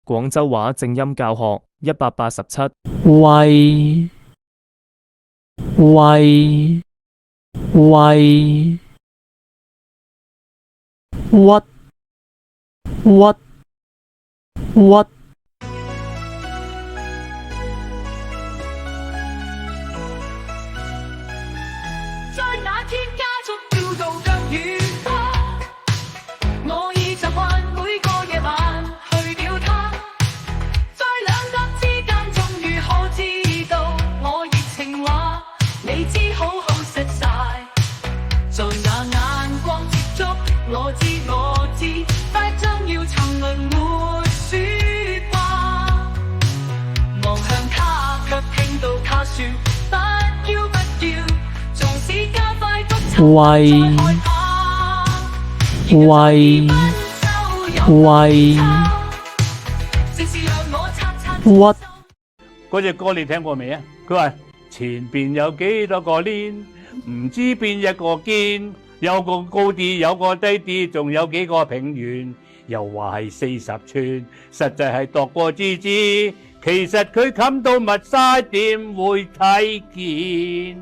廣州話正音教學187。喂喂喂，屈屈屈。在那天加速跳到腳與他，我已習慣每個夜晚去了他，在兩粒之間終於可知道我熱情話，你知好好實晒，在那眼光接觸，我知，快將要沉淪沒說話，望向他卻聽到他說不要，縱使加快速度再害怕，喂喂正是讓我擦擦屈。嗰隻歌你聽過未啊？佢話前邊有幾多個鏈，唔知邊一個堅，有個高啲，有個低啲，仲有幾個平原，又話係40寸，實際係度過知，其實佢冚到密晒點會睇見？